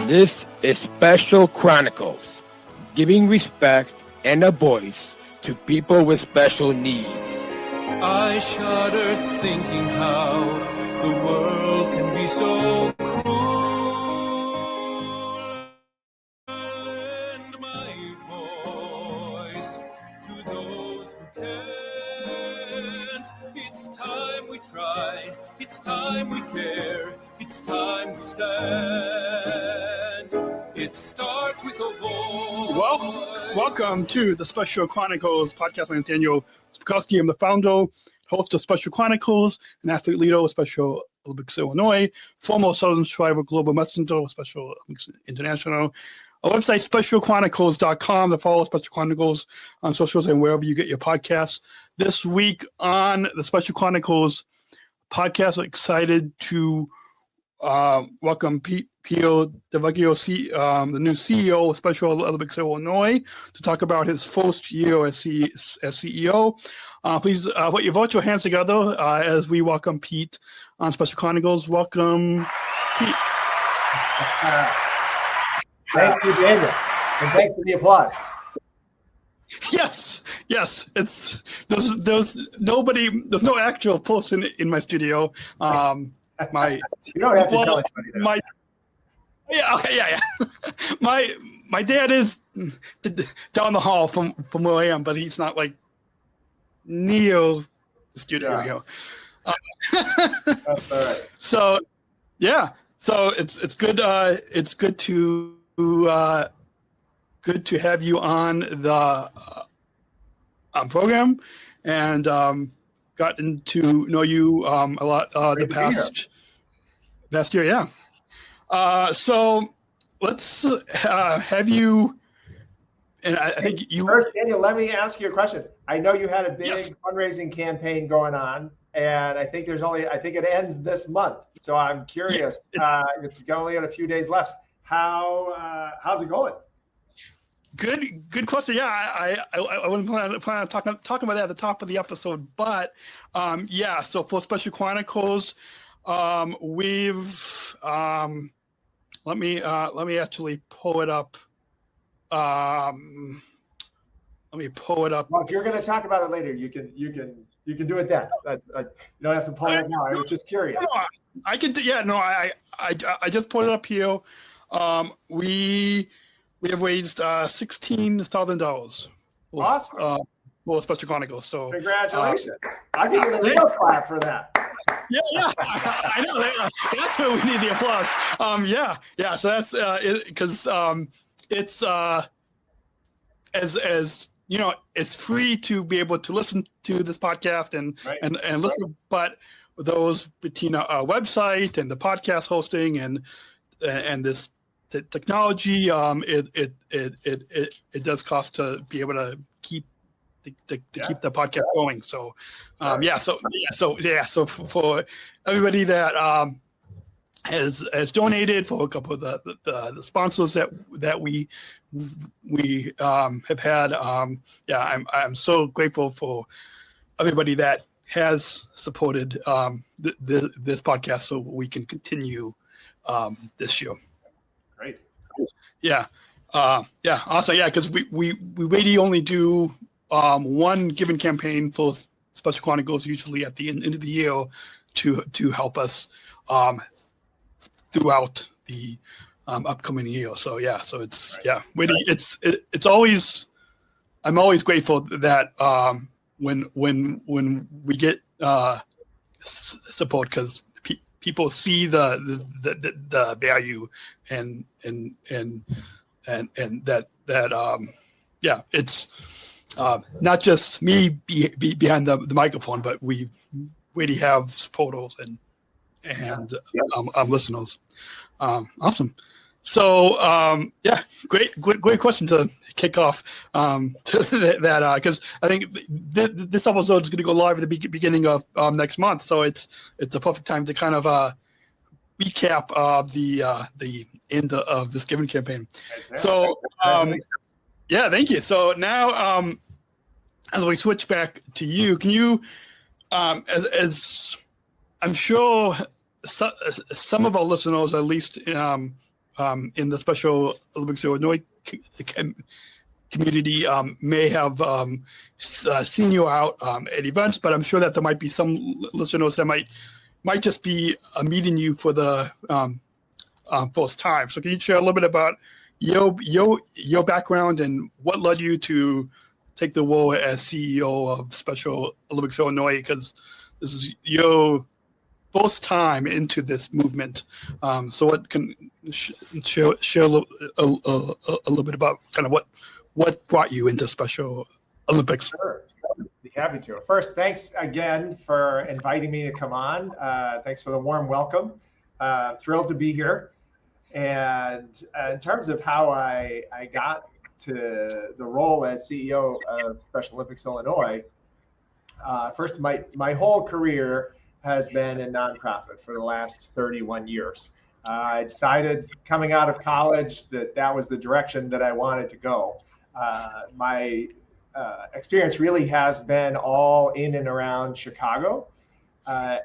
This is Special Chronicles, giving respect and a voice to people with special needs. I shudder thinking how the world can be so cruel. Lend my voice to those who can't. It's time we try, it's time we care, it's time we stand. It starts with a voice. Welcome to the Special Chronicles Podcast. My name is Daniel Smrokowski. I'm the founder, host of Special Chronicles, and athlete leader of Special Olympics Illinois, former Southern Striver Global Messenger of Special Olympics International. Our website, specialchronicles.com, to follow Special Chronicles on socials and wherever you get your podcasts. This week on the Special Chronicles podcast, we're excited to welcome Pete Beale-DelVecchio, the new CEO of Special Olympics Illinois, to talk about his first year as CEO. Please put your virtual hands together as we welcome Pete on Special Chronicles. Welcome, Pete. Thank you, Daniel, and thanks for the applause. Yes. There's no actual person in my studio. You don't have to tell anybody that. Yeah. My dad is down the hall from where I am, but he's not like near the studio here. That's all right. So it's good. It's good to have you on the program, and gotten to know you a lot the past year. Yeah. So let's have you. And I think you first, Daniel. Let me ask you a question. I know you had a big fundraising campaign going on, and I think it ends this month. So I'm curious. It's only a few days left. How's it going? Good question. Yeah, I wouldn't plan on talking about that at the top of the episode, but So for Special Chronicles, we've let me actually pull it up. Let me pull it up. Well, if you're going to talk about it later, you can do it then. That's you don't have to pull it up now. I was just curious. No, I can. Yeah, no, I just pulled it up here. We have raised $16,000. Awesome. For Special Chronicles. So congratulations! I'll give you the real clap for that. Yeah, I know. That's where we need the applause. So that's because it's as you know, it's free to be able to listen to this podcast and listen, but those between our website and the podcast hosting and this technology, it does cost to be able to keep keep the podcast going. So, So for everybody that has donated, for a couple of the sponsors that we have had, I'm so grateful for everybody that has supported this podcast, so we can continue this year. Great. Yeah. Awesome. Yeah, because we really only do one given campaign for Special Chronicles, usually at the end of the year, to help us throughout the upcoming year. So it's really it's always, I'm always grateful that when we get support, because people see the value and that it's not just me behind the microphone, but we really have supporters and listeners. Awesome. So great question to kick off to that because I think this episode is going to go live at the beginning of next month, so it's a perfect time to kind of recap the end of this given campaign. So thank you. So now as we switch back to you, can you as I'm sure some of our listeners, at least in the Special Olympics Illinois community may have seen you out at events, but I'm sure that there might be some listeners that might just be meeting you for the first time. So can you share a little bit about your background and what led you to take the role as CEO of Special Olympics Illinois? Because this is your first time into this movement. So what can share a little bit about kind of what brought you into Special Olympics? Sure. Be happy to. First, thanks again for inviting me to come on. Thanks for the warm welcome. Thrilled to be here. And in terms of how I got to the role as CEO of Special Olympics Illinois, first, my whole career has been in nonprofit for the last 31 years. I decided coming out of college that was the direction that I wanted to go. My experience really has been all in and around Chicago,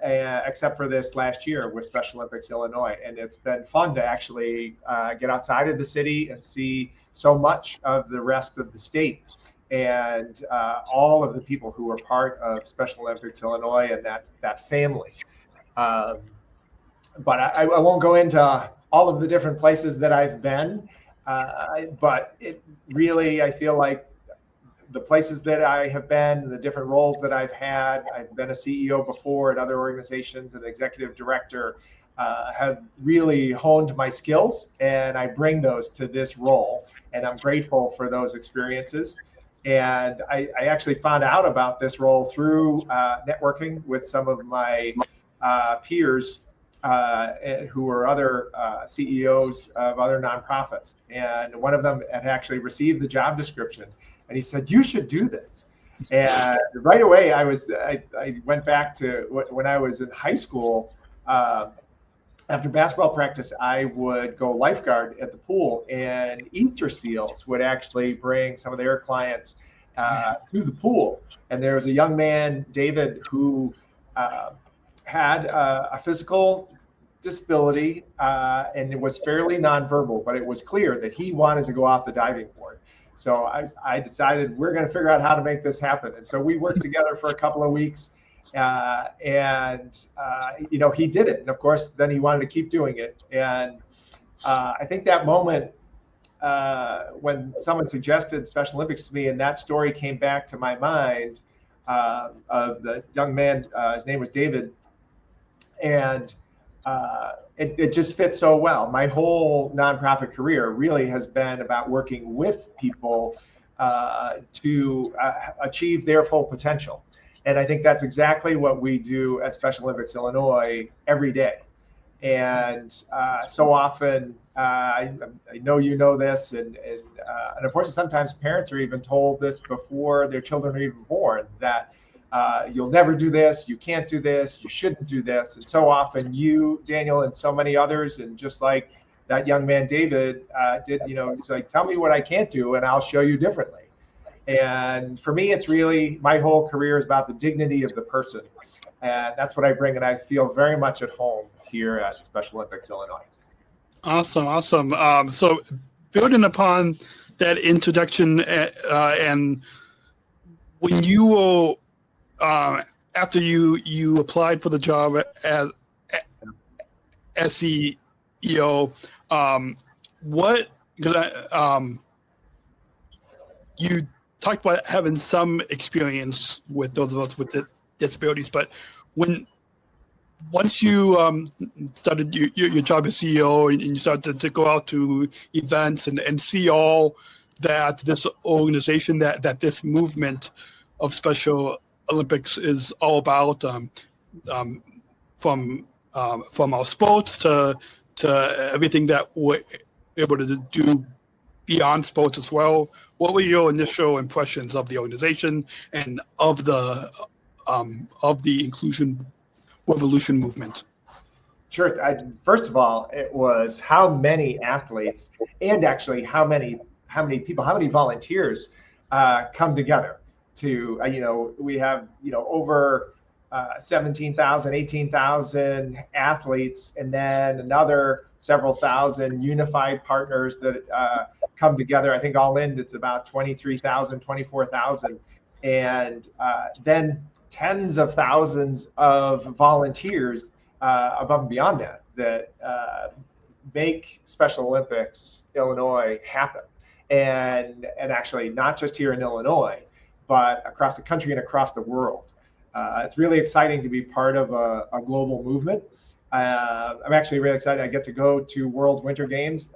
except for this last year with Special Olympics Illinois. And it's been fun to actually get outside of the city and see so much of the rest of the state and all of the people who are part of Special Olympics Illinois and that family. But I won't go into all of the different places that I've been, but it really, I feel like the places that I have been, the different roles that I've had, I've been a CEO before at other organizations, an executive director, have really honed my skills, and I bring those to this role, and I'm grateful for those experiences. And I actually found out about this role through networking with some of my peers who were other CEOs of other nonprofits. And one of them had actually received the job description, and he said, "You should do this." And right away, I went back to when I was in high school. After basketball practice, I would go lifeguard at the pool, and Easter Seals would actually bring some of their clients to the pool. And there was a young man, David, who had a physical disability, and it was fairly nonverbal, but it was clear that he wanted to go off the diving board. So I decided we're going to figure out how to make this happen. And so we worked together for a couple of weeks. He did it. And of course, then he wanted to keep doing it. And I think that moment when someone suggested Special Olympics to me, and that story came back to my mind of the young man, his name was David. And it just fits so well. My whole nonprofit career really has been about working with people to achieve their full potential. And I think that's exactly what we do at Special Olympics Illinois every day. And so often, I know you know this, and unfortunately, sometimes parents are even told this before their children are even born, that you'll never do this, you can't do this, you shouldn't do this. And so often you, Daniel, and so many others, and just like that young man, David, did, it's like, tell me what I can't do and I'll show you differently. And for me, it's really, my whole career is about the dignity of the person. And that's what I bring, and I feel very much at home here at Special Olympics Illinois. Awesome. So building upon that introduction, and when you were, after you applied for the job as CEO, you talked about having some experience with those of us with disabilities, but once you started your job as CEO and you started to go out to events and see all that this organization, that this movement of Special Olympics is all about, from our sports to everything that we're able to do beyond sports as well. What were your initial impressions of the organization and of the Inclusion Revolution movement? Sure. First of all, it was how many athletes and actually how many people, how many volunteers come together to, we have, over 17,000, 18,000 athletes, and then another several thousand unified partners that come together. I think all in, it's about 23,000, 24,000. And then tens of thousands of volunteers above and beyond that make Special Olympics Illinois happen. And actually not just here in Illinois, but across the country and across the world. It's really exciting to be part of a global movement. I'm actually really excited. I get to go to World Winter Games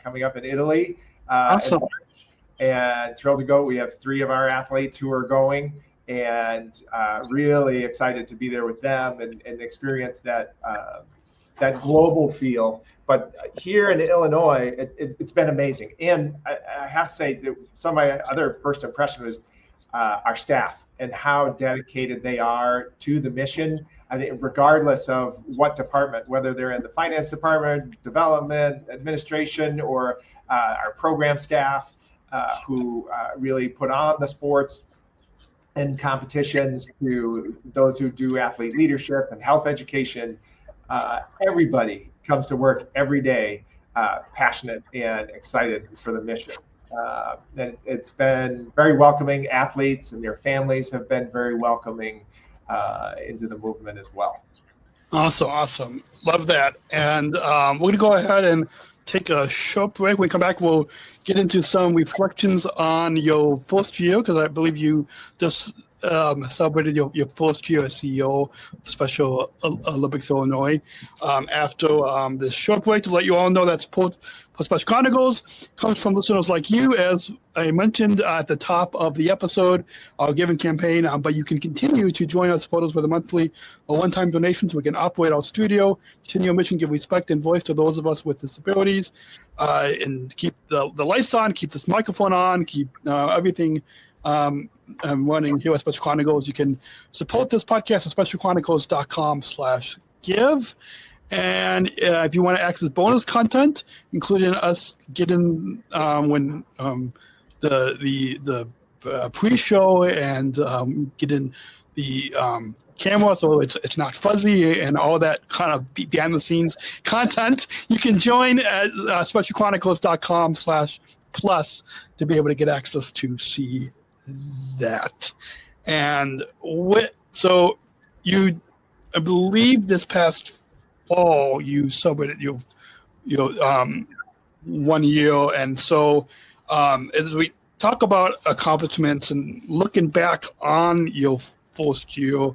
coming up in Italy. Awesome. And thrilled to go. We have 3 of our athletes who are going, and really excited to be there with them and experience that global feel. But here in Illinois, it's been amazing. And I have to say that some of my other first impression was our staff and how dedicated they are to the mission. I think regardless of what department, whether they're in the finance department, development, administration, or our program staff, who really put on the sports and competitions, to those who do athlete leadership and health education. Everybody comes to work every day passionate and excited for the mission. And it's been very welcoming. Athletes and their families have been very welcoming into the movement as well. Awesome. Love that. And we're going to go ahead and take a short break. When we come back, we'll get into some reflections on your first year, because I believe you just celebrated your first year as CEO of Special Olympics Illinois. After this short break, to let you all know that support for Special Chronicles comes from listeners like you, as I mentioned at the top of the episode, our giving campaign, but you can continue to join our supporters with a monthly or one-time donation so we can operate our studio, continue our mission, give respect and voice to those of us with disabilities, and keep the lights on, keep this microphone on, keep everything running here at Special Chronicles. You can support this podcast at specialchronicles.com/give. And if you want to access bonus content, including us getting when the pre-show and getting the camera, so it's not fuzzy and all that kind of behind the scenes content, you can join at specialchronicles.com/plus to be able to get access to see that. And so you, I believe this past fall, you celebrated your 1 year. And so as we talk about accomplishments and looking back on your first year,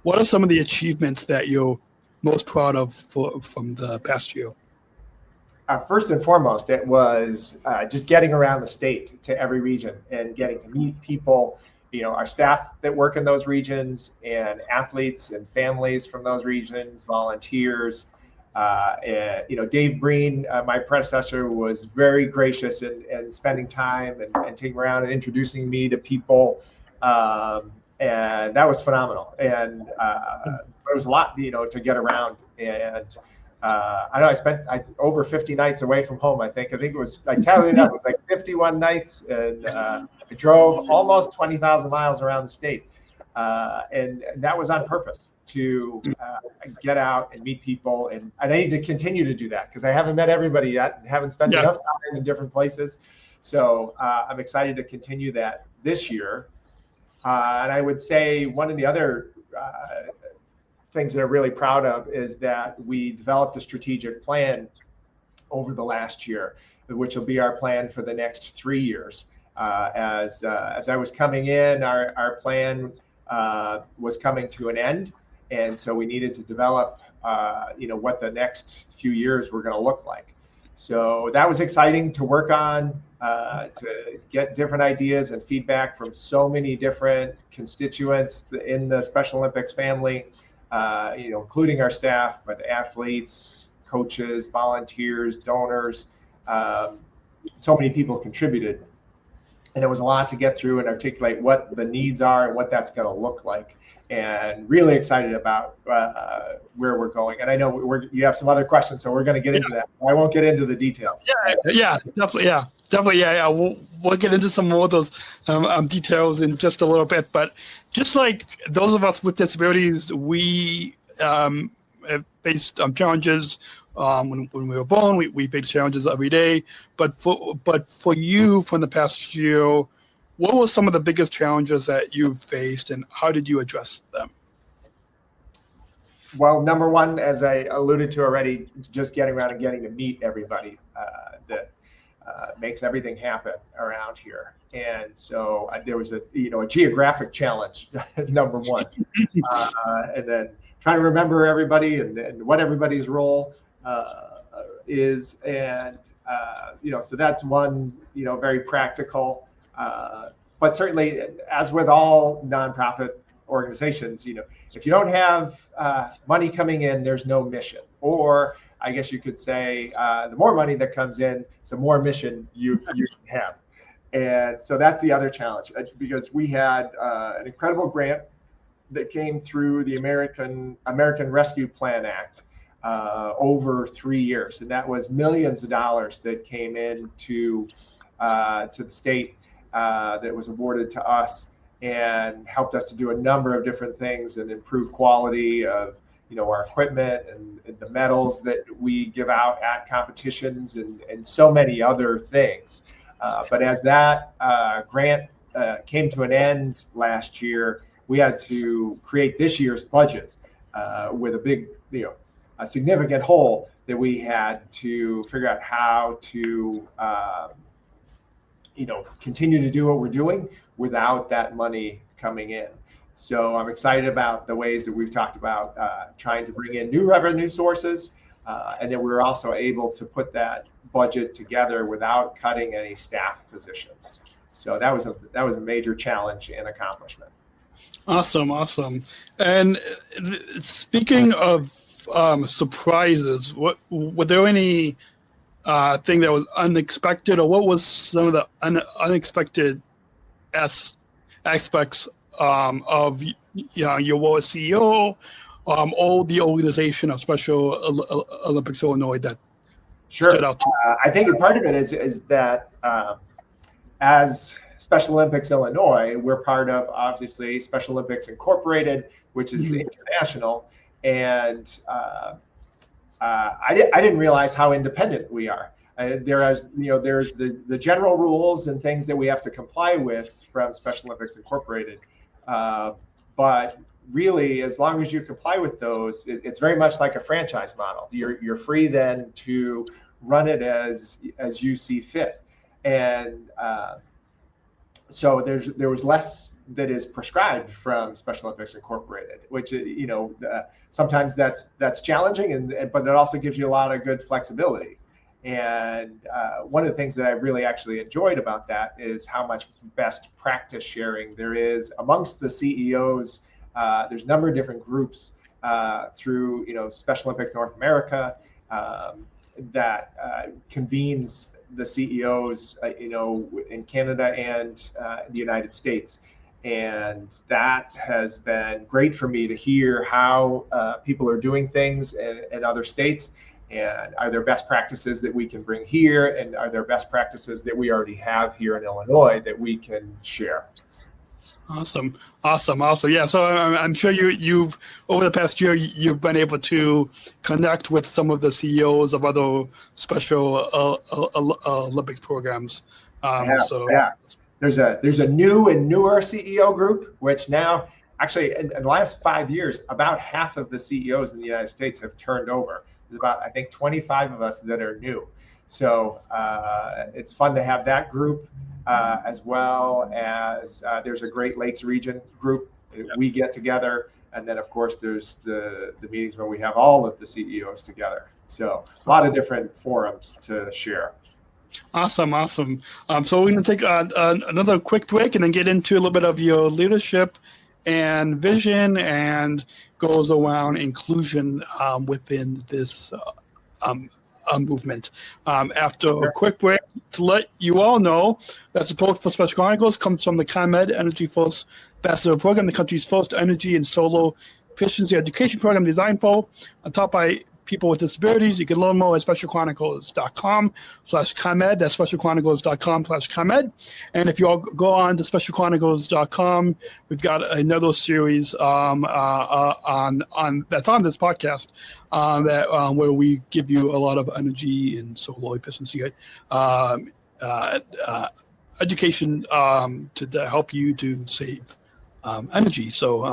what are some of the achievements that you're most proud of from the past year? First and foremost, it was just getting around the state to every region and getting to meet people, our staff that work in those regions, and athletes and families from those regions, volunteers. Dave Breen, my predecessor, was very gracious in spending time and taking around and introducing me to people. And that was phenomenal. And it was a lot, to get around. And I know I spent over 50 nights away from home. I think it was, I tallied it up, it was like 51 nights, and I drove almost 20,000 miles around the state. And that was on purpose, to get out and meet people. And I need to continue to do that, because I haven't met everybody yet and haven't spent enough time in different places. So I'm excited to continue that this year. And I would say one of the other things that I'm really proud of is that we developed a strategic plan over the last year, which will be our plan for the next 3 years. As I was coming in, our plan was coming to an end, and so we needed to develop, what the next few years were going to look like. So that was exciting to work on, to get different ideas and feedback from so many different constituents in the Special Olympics family. Including our staff, but athletes, coaches, volunteers, donors. So many people contributed. And it was a lot to get through and articulate what the needs are and what that's going to look like. And really excited about where we're going. And I know you have some other questions, so we're going to get into that. I won't get into the details. Definitely. We'll get into some more of those details in just a little bit. But just like those of us with disabilities, we have faced challenges when we were born. We face challenges every day. But for you, from the past year, what were some of the biggest challenges that you've faced, and how did you address them? Well, number one, as I alluded to already, just getting around and getting to meet everybody that makes everything happen around here. And so there was a geographic challenge, number one, and then trying to remember everybody and what everybody's role is, and so that's one very practical. But certainly, as with all nonprofit organizations, if you don't have money coming in, there's no mission. Or I guess you could say the more money that comes in, the more mission you can have. And so that's the other challenge, because we had an incredible grant that came through the American Rescue Plan Act over 3 years, and that was millions of dollars that came in to the state that was awarded to us, and helped us to do a number of different things and improve quality of our equipment and the medals that we give out at competitions and so many other things. But as that grant came to an end last year, we had to create this year's budget with a big, a significant hole that we had to figure out how to continue to do what we're doing without that money coming in. So I'm excited about the ways that we've talked about trying to bring in new revenue sources, and then we were also able to put that budget together without cutting any staff positions. So that was a major challenge and accomplishment. Awesome. And speaking of surprises, were there any thing that was unexpected, or what was some of the unexpected aspects of your role as CEO, or the organization of Special Olympics Illinois that stood out to you? I think part of it is that as Special Olympics Illinois, we're part of, obviously, Special Olympics Incorporated, which is international, and I didn't realize how independent we are. There's the general rules and things that we have to comply with from Special Olympics Incorporated, but really, as long as you comply with those, it's very much like a franchise model. You're free then to run it as you see fit, and so there was less that is prescribed from Special Olympics Incorporated, which sometimes that's challenging, but it also gives you a lot of good flexibility. And one of the things that I really actually enjoyed about that is how much best practice sharing there is amongst the CEOs. There's a number of different groups through Special Olympics North America that convenes the CEOs in Canada and the United States. And that has been great for me to hear how people are doing things in other states, and are there best practices that we can bring here, and are there best practices that we already have here in Illinois that we can share. Awesome. Yeah, so I'm sure you've over the past year you've been able to connect with some of the CEOs of other Special Olympics programs. Yeah. There's a new and newer CEO group, which now actually in the last 5 years, about half of the CEOs in the United States have turned over. There's about, I think, 25 of us that are new. So it's fun to have that group, as well as there's a Great Lakes region group. We get together. And then, of course, there's the meetings where we have all of the CEOs together. So a lot of different forums to share. Awesome. So we're going to take another quick break and then get into a little bit of your leadership and vision and goals around inclusion within this movement. After a quick break, to let you all know that support for Special Chronicles comes from the ComEd Energy First Ambassador Program, the country's first energy and solar efficiency education program designed for, taught by people with disabilities. You can learn more at specialchronicles.com/ComEd. That's specialchronicles.com/ComEd. And if you all go on to specialchronicles.com, we've got another series on that's on this podcast where we give you a lot of energy and solar efficiency education to help you to save energy. So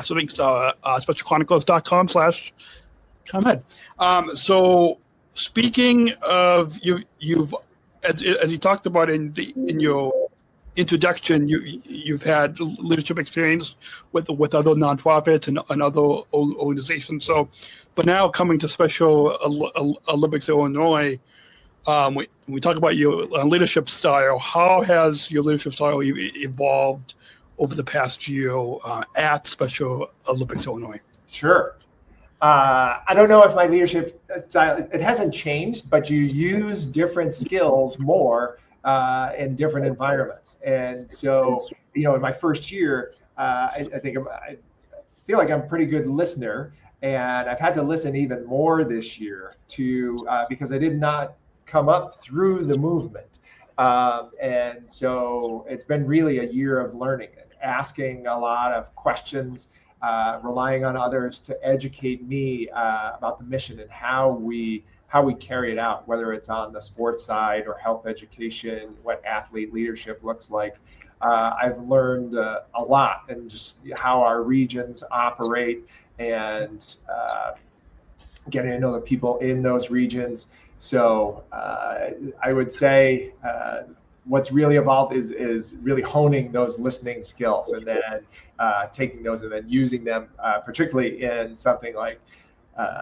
so links specialchronicles.com/ComEd. So speaking of you've as you talked about in your introduction, you've had leadership experience with other nonprofits and other organizations. So, but now coming to Special Olympics Illinois, we talk about your leadership style. How has your leadership style evolved over the past year at Special Olympics Illinois? Sure. I don't know if my leadership style, it hasn't changed, but you use different skills more in different environments. And so, in my first year, I feel like I'm a pretty good listener, and I've had to listen even more this year because I did not come up through the movement. And so it's been really a year of learning and asking a lot of questions, relying on others to educate me about the mission and how we carry it out, whether it's on the sports side or health education, what athlete leadership looks like. I've learned a lot, and just how our regions operate, and getting to know the people in those regions. So I would say what's really evolved is really honing those listening skills, and then taking those and then using them, particularly in something like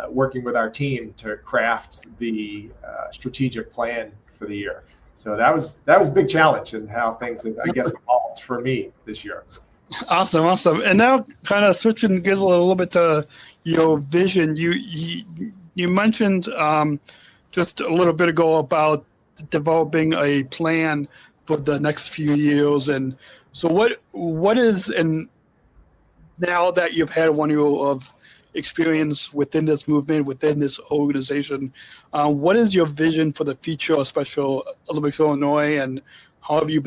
working with our team to craft the strategic plan for the year. So that was a big challenge, and how things have, I guess, evolved for me this year. Awesome. And now, kind of switching gears a little bit to your vision. You mentioned just a little bit ago about developing a plan for the next few years, and so what is, and now that you've had 1 year of experience within this movement, within this organization, what is your vision for the future of Special Olympics Illinois, and how have you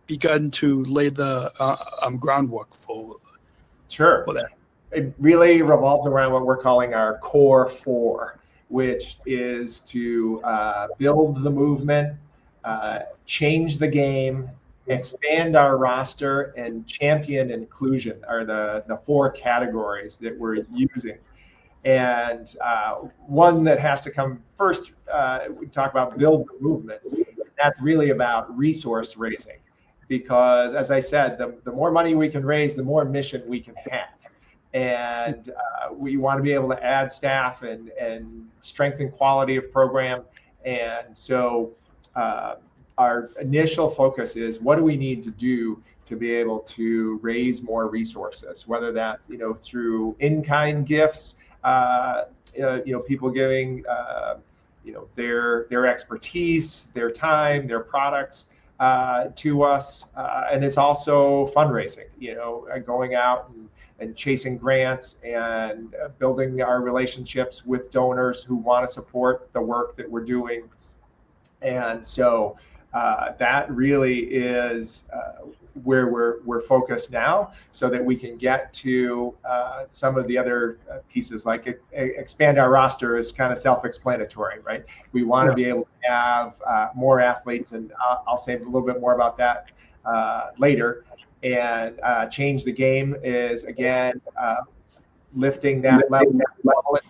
begun to lay the groundwork for that? It really revolves around what we're calling our core four, which is to build the movement, change the game, expand our roster, and champion inclusion are the four categories that we're using. And one that has to come first, we talk about build the movement. That's really about resource raising, because as I said, the more money we can raise, the more mission we can have. And we want to be able to add staff and strengthen quality of program. And so our initial focus is, what do we need to do to be able to raise more resources, whether that's through in-kind gifts, people giving their expertise, their time, their products to us, and it's also fundraising, going out and chasing grants and building our relationships with donors who want to support the work that we're doing. And so that really is where we're focused now, so that we can get to some of the other pieces, like expand our roster is kind of self-explanatory, right? We want to be able to have more athletes, and I'll say a little bit more about that later. And change the game is, again, lifting that level and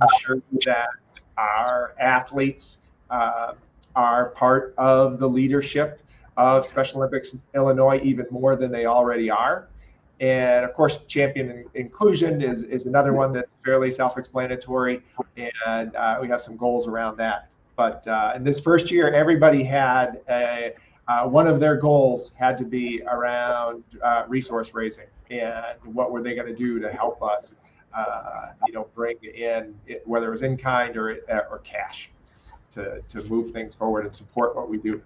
ensure that our athletes are part of the leadership of Special Olympics Illinois even more than they already are. And of course, champion inclusion is another one that's fairly self-explanatory, and we have some goals around that. But in this first year, everybody had one of their goals had to be around resource raising, and what were they going to do to help us, bring in whether it was in kind or cash to move things forward and support what we do.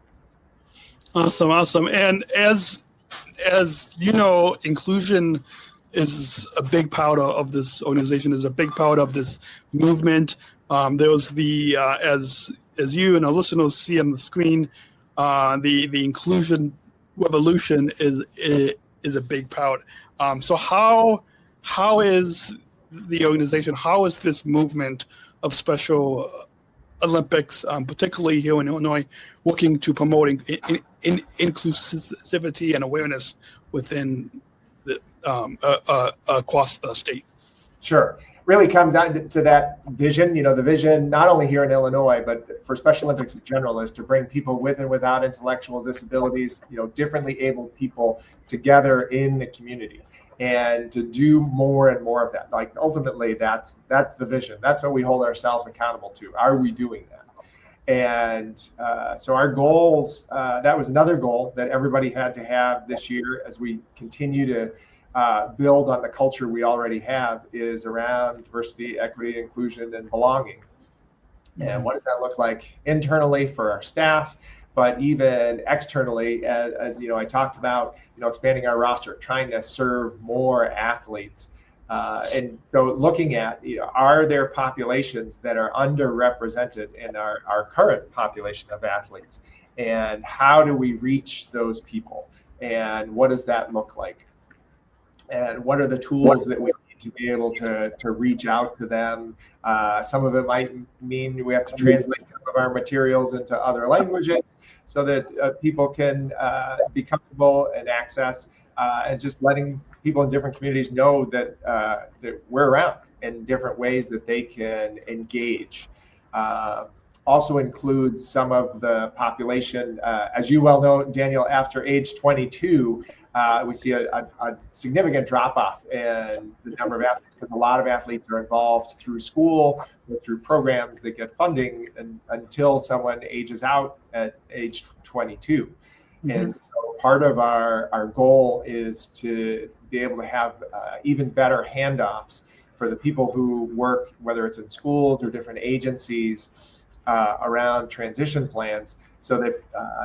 Awesome. And as you know, inclusion is a big part of this organization, is a big part of this movement. There's the as you and our listeners see on the screen, the inclusion revolution is a big part. So how is the organization, how is this movement of Special Olympics, particularly here in Illinois, working to promoting inclusivity and awareness within across the state? Sure. Really comes down to that vision. The vision, not only here in Illinois, but for Special Olympics in general, is to bring people with and without intellectual disabilities, differently abled people together in the community, and to do more and more of that. Like, ultimately, that's the vision. That's what we hold ourselves accountable to. Are we doing that? And so our goals, that was another goal that everybody had to have this year as we continue to build on the culture we already have, is around diversity, equity, inclusion, and belonging. And what does that look like internally for our staff, but even externally, as I talked about, expanding our roster, trying to serve more athletes. And so looking at, are there populations that are underrepresented in our current population of athletes? And how do we reach those people? And what does that look like? And what are the tools that we need to be able to reach out to them? Some of it might mean we have to translate some of our materials into other languages so that people can be comfortable and access, and just letting people in different communities know that we're around in different ways that they can engage. Also includes some of the population, as you well know, Daniel, after age 22, we see a significant drop-off in the number of athletes, because a lot of athletes are involved through school or through programs that get funding until someone ages out at age 22. Mm-hmm. And so part of our goal is to be able to have even better handoffs for the people who work, whether it's in schools or different agencies, around transition plans, so that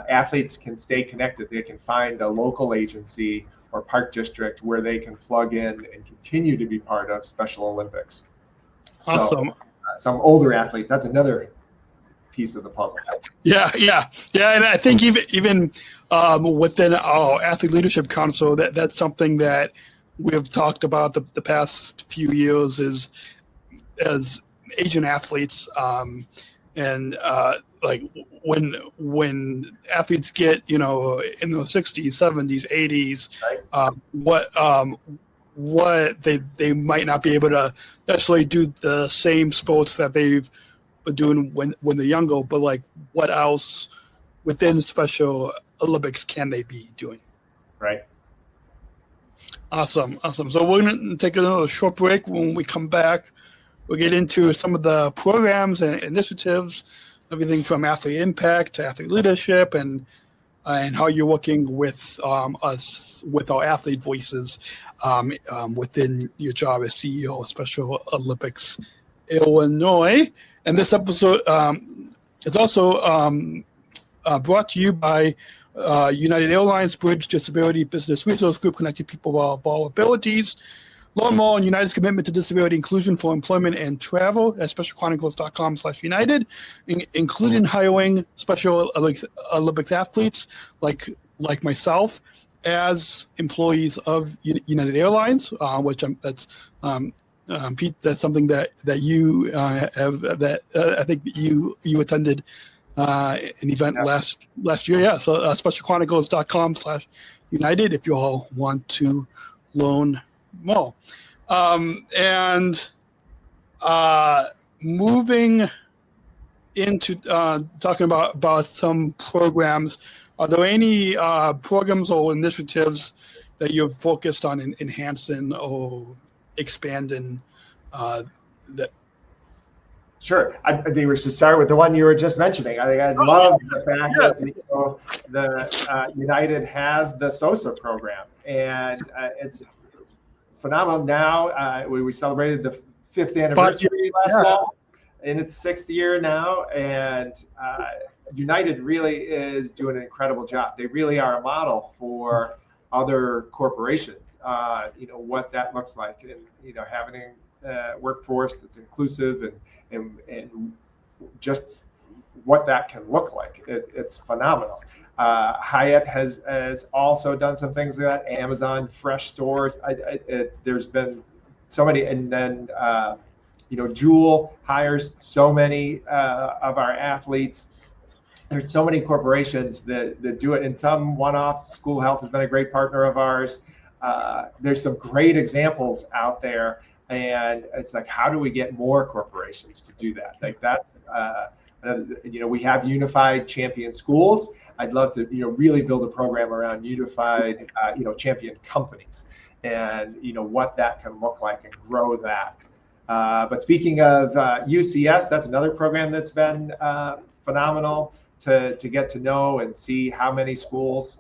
athletes can stay connected. They can find a local agency or park district where they can plug in and continue to be part of Special Olympics. Awesome. So, some older athletes, that's another piece of the puzzle. Yeah. And I think even within our Athlete Leadership Council, that's something that we've talked about the past few years, is as Asian athletes, and like when athletes get in the 60s, 70s, 80s, what they might not be able to necessarily do the same sports that they've been doing when they're younger, but like what else within Special Olympics can they be doing? Right. Awesome. So we're going to take another short break. When we come back, we'll get into some of the programs and initiatives, everything from athlete impact to athlete leadership, and how you're working with us, with our athlete voices, within your job as CEO of Special Olympics Illinois. And this episode is also brought to you by United Airlines Bridge Disability Business Resource Group, connecting people of all abilities. Learn more on United's commitment to disability inclusion for employment and travel at specialchronicles.com/United, including hiring Special Olympics athletes like myself as employees of United Airlines, which that's Pete. That's something that you have. That I think you attended an event last year. Yeah. So specialchronicles.com/United if you all want to learn more. And moving into talking about some programs, are there any programs or initiatives that you've focused on enhancing or expanding that? Sure. I think we should start with the one you were just mentioning. I think I love the fact that United has the SOSA program, and it's phenomenal. Now we celebrated the 5th anniversary last fall, in its 6th year now, and United really is doing an incredible job. They really are a model for other corporations, what that looks like, and having a workforce that's inclusive and just what that can look like. It's phenomenal. Hyatt has also done some things like that. Amazon Fresh Stores. There's been so many, and then Jewel hires so many of our athletes. There's so many corporations that do it, and some one-off. School Health has been a great partner of ours. There's some great examples out there, and it's like, how do we get more corporations to do that? Like that's, we have unified champion schools. I'd love to, really build a program around unified, champion companies, and what that can look like and grow that. But speaking of UCS, that's another program that's been phenomenal to get to know and see how many schools,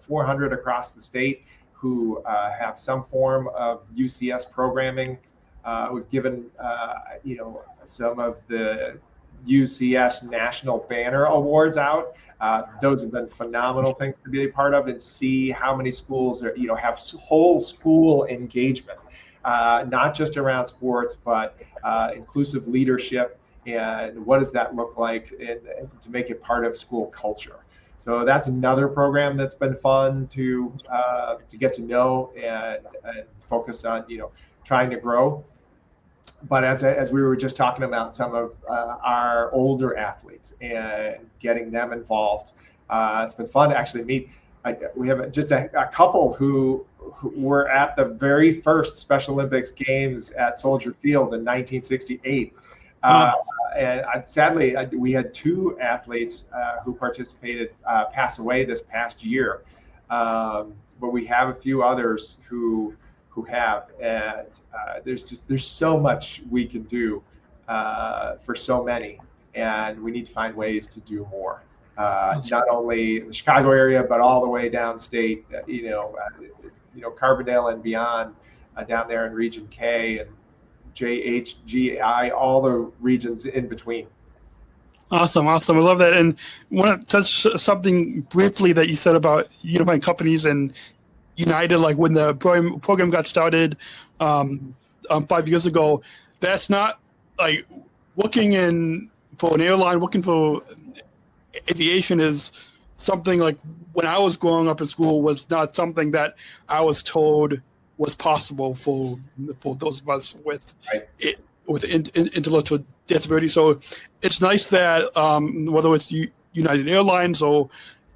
400 across the state who have some form of UCS programming. We've given, some of the UCS National Banner Awards out. Those have been phenomenal things to be a part of, and see how many schools are, have whole school engagement, not just around sports, but inclusive leadership, and what does that look like, and to make it part of school culture. So that's another program that's been fun to get to know and focus on, trying to grow. But as we were just talking about some of our older athletes and getting them involved, it's been fun to actually meet. We have just a couple who were at the very first Special Olympics games at Soldier Field in 1968. And sadly, we had two athletes who participated pass away this past year. But we have a few others who have, and there's so much we can do for so many, and we need to find ways to do more. Not only the Chicago area, but all the way downstate, Carbondale and beyond, down there in Region K and JHGI, all the regions in between. Awesome. I love that. And I want to touch something briefly that you said about unifying companies and United, like when the program got started 5 years ago. That's not like looking for an airline, looking for aviation is something like when I was growing up in school was not something that I was told was possible for those of us with intellectual disability. So it's nice that whether it's United Airlines or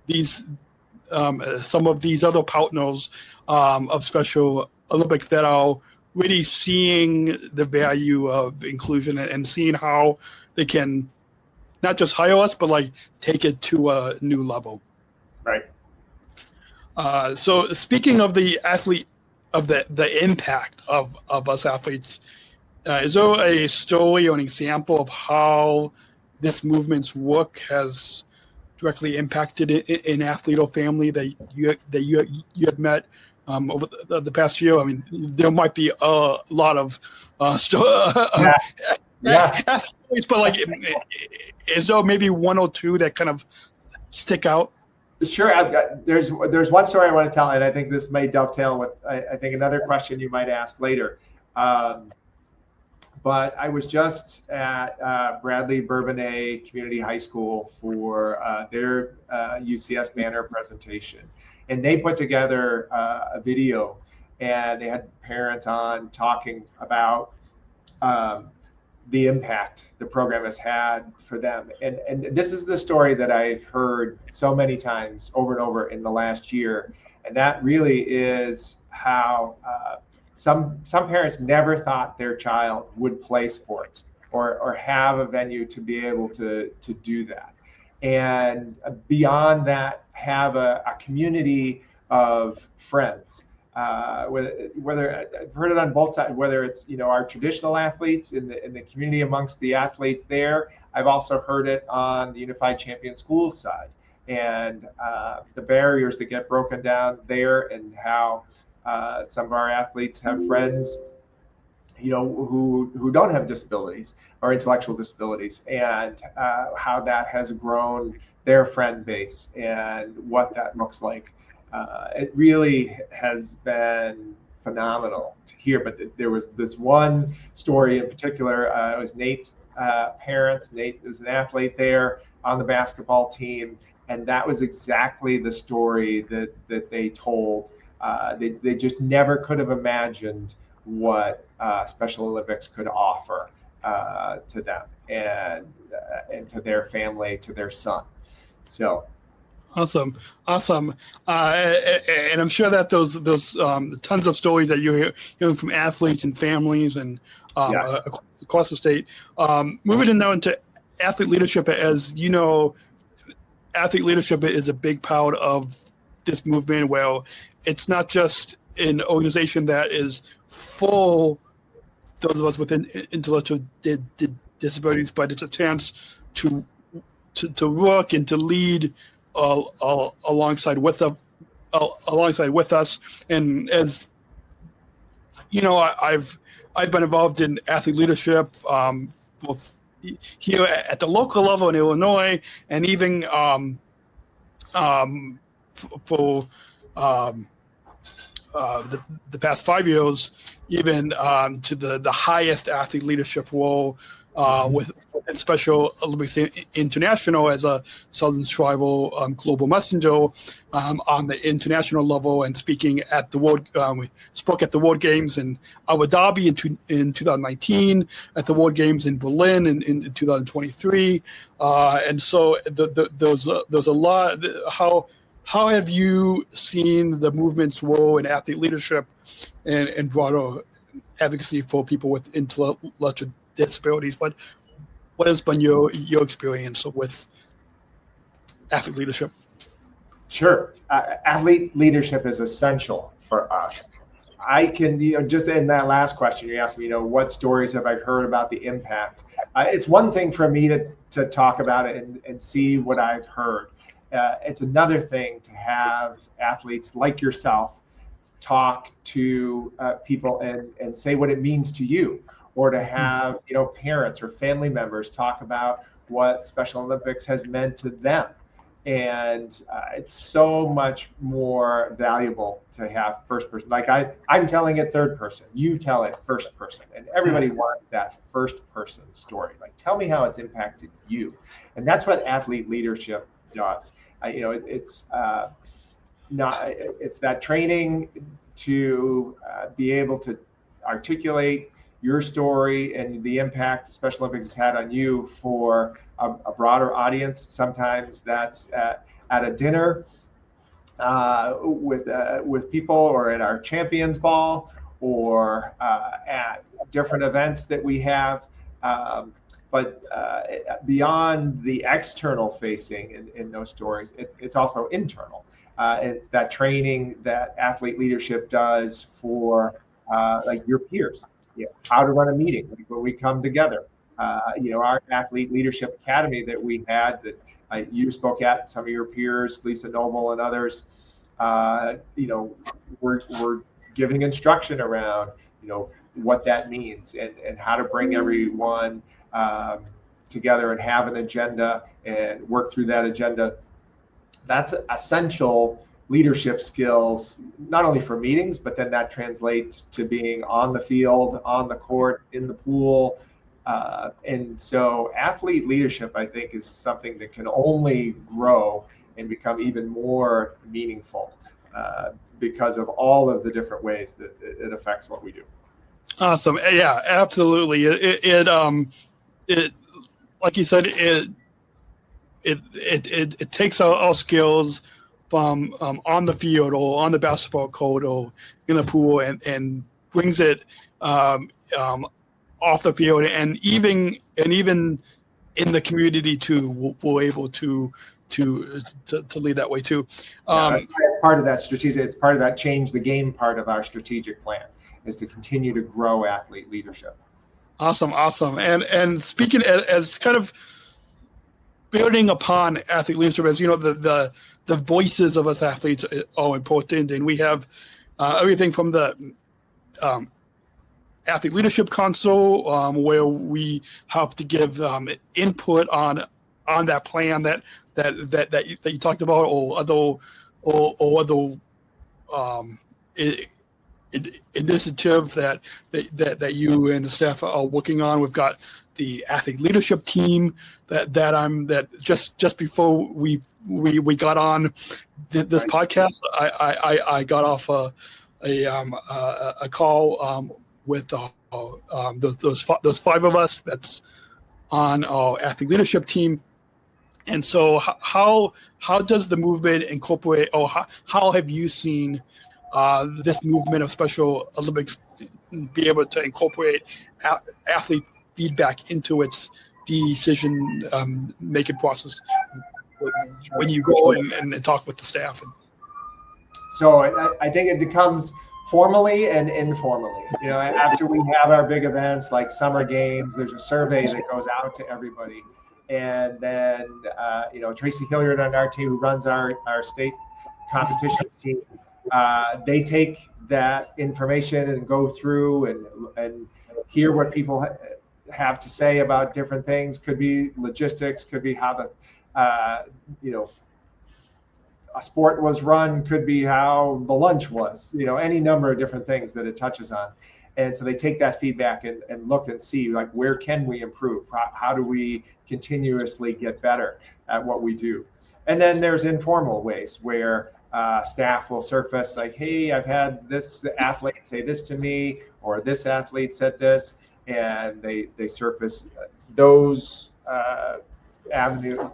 these some of these other partners of Special Olympics that are really seeing the value of inclusion and seeing how they can not just hire us, but like take it to a new level. Right. So speaking of the athlete, of the impact of us athletes, is there a story or an example of how this movement's work has directly impacted an athlete or family that you have met over the past year? I mean, there might be a lot of athletes, but like, is there maybe one or two that kind of stick out? Sure. There's one story I want to tell, and I think this may dovetail with I think another question you might ask later. But I was just at Bradley Bourbonnais Community High School for their UCS banner presentation, and they put together a video, and they had parents on talking about the impact the program has had for them. And this is the story that I've heard so many times over and over in the last year. And that really is how some parents never thought their child would play sports or have a venue to be able to do that. And beyond that, have a community of friends. Whether I've heard it on both sides, whether it's our traditional athletes in the community amongst the athletes there. I've also heard it on the Unified Champion Schools side, and the barriers that get broken down there, and how some of our athletes have friends, who don't have disabilities or intellectual disabilities, and how that has grown their friend base and what that looks like. it really has been phenomenal to hear. But there was this one story in particular. It was Nate's parents. Nate was an athlete there on the basketball team, and that was exactly the story that they told. They just never could have imagined what Special Olympics could offer to them and to their family, to their son. So. Awesome. And I'm sure that those tons of stories that you're hearing from athletes and families and across the state. Moving now into athlete leadership, as you know, athlete leadership is a big part of this movement. Well, it's not just an organization that is full those of us with intellectual disabilities, but it's a chance to work and to lead alongside with us. And as you know, I've been involved in athlete leadership, both here at the local level in Illinois, and even for the past 5 years, even to the highest athlete leadership role with Special Olympics International as a Southern Tribal global messenger on the international level, and speaking at the World. We spoke at the World Games in Abu Dhabi in 2019, at the World Games in Berlin in 2023, and so there's a lot. How have you seen the movement's role in athlete leadership and broader advocacy for people with intellectual disabilities? What has been your experience with athlete leadership? Sure. Athlete leadership is essential for us. I can, just in that last question, you asked me, what stories have I heard about the impact? It's one thing for me to talk about it and see what I've heard. It's another thing to have athletes like yourself talk to people and say what it means to you, or to have parents or family members talk about what Special Olympics has meant to them. And it's so much more valuable to have first person. Like I'm telling it third person, you tell it first person, and everybody wants that first person story. Like, tell me how it's impacted you. And that's what athlete leadership does. It's that training to be able to articulate your story and the impact Special Olympics has had on you for a broader audience. Sometimes that's at a dinner with people, or at our Champions Ball, or at different events that we have. But beyond the external facing in those stories, it's also internal. It's that training that athlete leadership does for like your peers. How to run a meeting when we come together. Our athlete leadership academy that we had, that you spoke at, some of your peers, Lisa Noble and others, we're giving instruction around, what that means and how to bring everyone together and have an agenda and work through that agenda. That's essential leadership skills, not only for meetings, but then that translates to being on the field, on the court, in the pool. And so athlete leadership, I think, is something that can only grow and become even more meaningful because of all of the different ways that it affects what we do. Awesome. Yeah, absolutely. It like you said, it takes our skills from on the field or on the basketball court or in the pool and brings it off the field, and even in the community too, we're able to lead that way too. It's part of that strategic. It's part of that change the game part of our strategic plan, is to continue to grow athlete leadership. Awesome. And speaking as kind of building upon athlete leadership, as you know, the voices of us athletes are important, and we have everything from the Athlete Leadership Council, where we help to give input on that plan that you talked about, or other or other initiative that you and the staff are working on. We've got the athlete leadership team that just before we got on this podcast, I got off a call with those five of us that's on our athlete leadership team. And so how does the movement incorporate, or how have you seen this movement of Special Olympics be able to incorporate athlete feedback into its decision making process when you go and talk with the staff? So I think it becomes formally and informally. After we have our big events like summer games, there's a survey that goes out to everybody. And then, Tracy Hilliard on our team, who runs our state competition team, they take that information and go through and hear what people have to say about different things. Could be logistics, could be how the, a sport was run, could be how the lunch was, any number of different things that it touches on. And so they take that feedback and look and see, like, where can we improve? How do we continuously get better at what we do? And then there's informal ways where staff will surface like, hey, I've had this athlete say this to me, or this athlete said this, and they surface those avenues,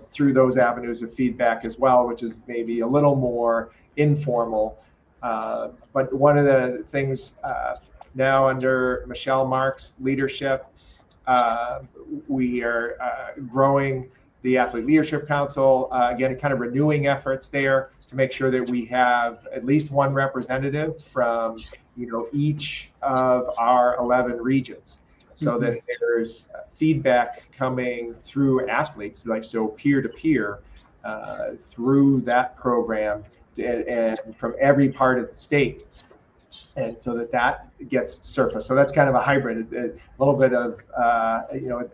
through those avenues of feedback as well, which is maybe a little more informal. But one of the things now under Michelle Mark's leadership, we are growing the Athlete Leadership Council, again, kind of renewing efforts there to make sure that we have at least one representative from, each of our 11 regions, so that there's feedback coming through athletes, so peer-to-peer, through that program and from every part of the state. And so that gets surfaced. So that's kind of a hybrid, a little bit of,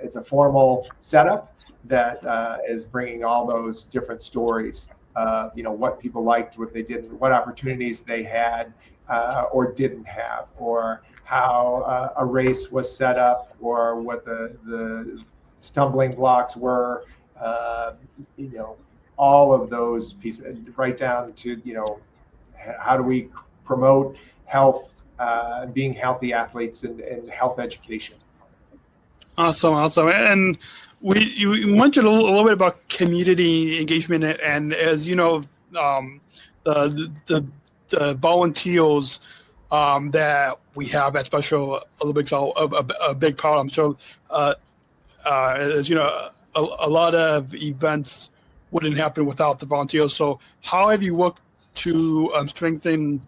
it's a formal setup that is bringing all those different stories, what people liked, what they didn't, what opportunities they had or didn't have, or how a race was set up, or what the stumbling blocks were, all of those pieces, right down to, how do we promote health, being healthy athletes, and health education. Awesome. And you mentioned a little bit about community engagement, and as you know, the volunteers that we have at Special Olympics are a big part. I'm sure, as you know, a lot of events wouldn't happen without the volunteers. So how have you worked to strengthen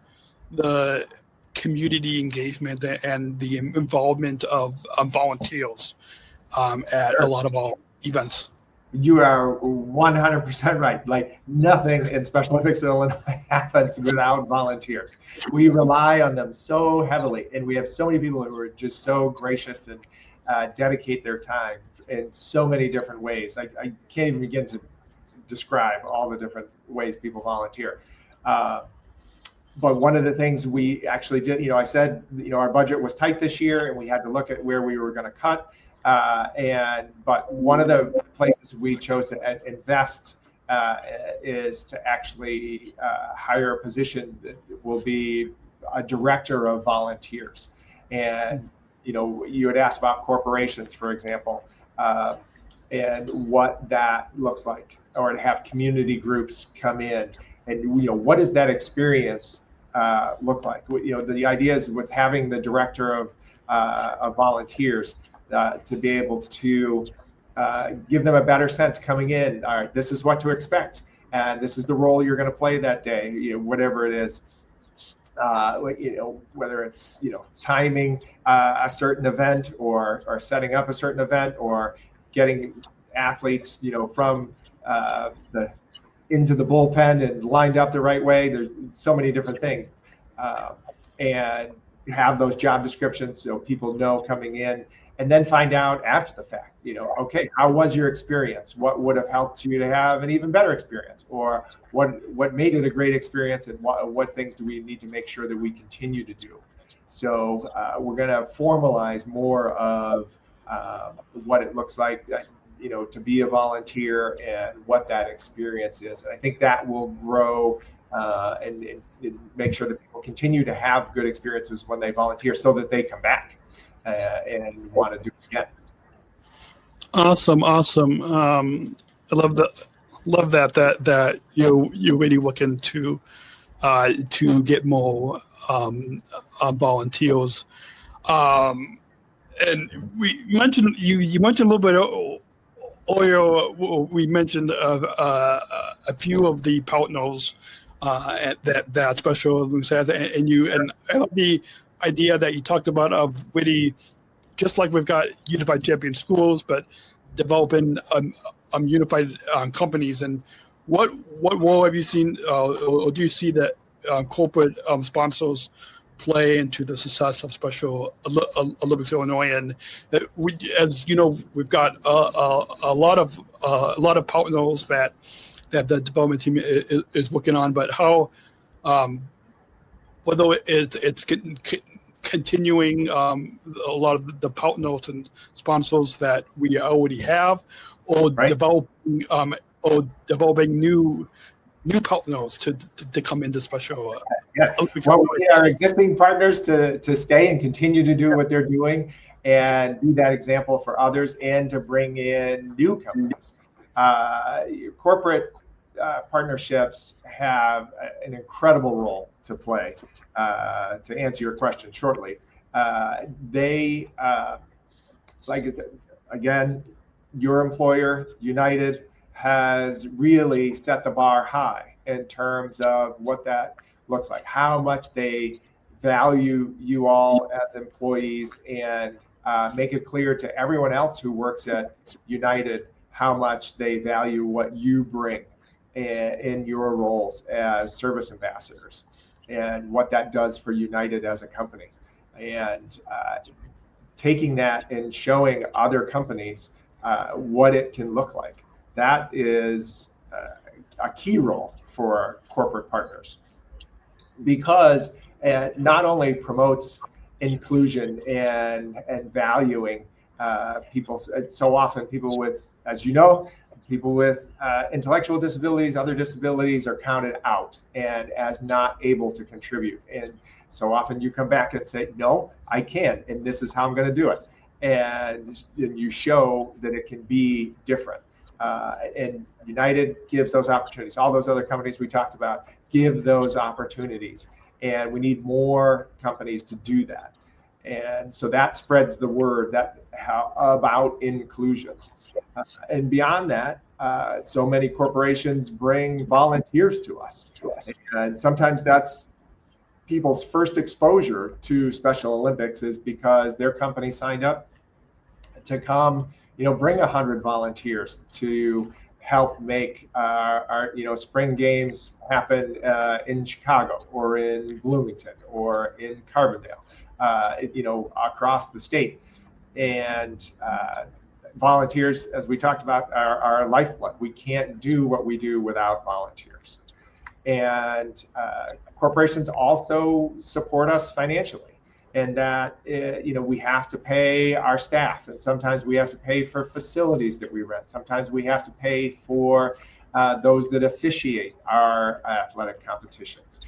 the community engagement and the involvement of volunteers at a lot of our events? You are 100% right. Like, nothing in Special Olympics in Illinois happens without volunteers. We rely on them so heavily, and we have so many people who are just so gracious and dedicate their time in so many different ways. I can't even begin to describe all the different ways people volunteer. But one of the things we actually did, I said, our budget was tight this year, and we had to look at where we were going to cut. But one of the places we chose to invest is to actually hire a position that will be a director of volunteers. And, you had asked about corporations, for example, and what that looks like, or to have community groups come in. And, what does that experience look like? The idea is with having the director of volunteers, to be able to give them a better sense coming in. All right, this is what to expect, and this is the role you're going to play that day. Whatever it is, whether it's timing a certain event, or setting up a certain event, or getting athletes from into the bullpen and lined up the right way. There's so many different things, and have those job descriptions so people know coming in. and then find out after the fact, okay, how was your experience? What would have helped you to have an even better experience? Or what made it a great experience, and what things do we need to make sure that we continue to do? So we're going to formalize more of what it looks like, to be a volunteer and what that experience is. And I think that will grow and make sure that people continue to have good experiences when they volunteer, so that they come back and want to do it again. Awesome. I love that you're really looking to get more volunteers. And we mentioned you mentioned a little bit earlier. We mentioned a few of the partners that Special Olympics has, and I love the idea that you talked about of really, just like we've got unified champion schools, but developing unified companies. And what role have you seen, or do you see that corporate sponsors play into the success of Special Olympics Illinois? And we, as you know, we've got a lot of partners that the development team is working on. But how, whether it's continuing a lot of the partners and sponsors that we already have, or developing new partners to come into Special. Well, we need our existing partners to stay and continue to do what they're doing and be that example for others, and to bring in new companies. Corporate partnerships have an incredible role to play. To answer your question shortly, they, like I said, again, your employer, United, has really set the bar high in terms of what that looks like, how much they value you all as employees, and make it clear to everyone else who works at United how much they value what you bring in your roles as service ambassadors, and what that does for United as a company. And taking that and showing other companies what it can look like. That is a key role for corporate partners, because it not only promotes inclusion and valuing people. So often people with, as you know, people with intellectual disabilities, other disabilities, are counted out and as not able to contribute. And so often you come back and say, no, I can, and this is how I'm going to do it. And you show that it can be different. And United gives those opportunities. All those other companies we talked about give those opportunities. And we need more companies to do that. And so that spreads the word about inclusion. And beyond that, so many corporations bring volunteers to us. And sometimes that's people's first exposure to Special Olympics, is because their company signed up to come, bring 100 volunteers to help make our spring games happen in Chicago, or in Bloomington, or in Carbondale, across the state. And volunteers, as we talked about, are our lifeblood. We can't do what we do without volunteers. And corporations also support us financially, and that we have to pay our staff, and sometimes we have to pay for facilities that we rent. Sometimes we have to pay for those that officiate our athletic competitions.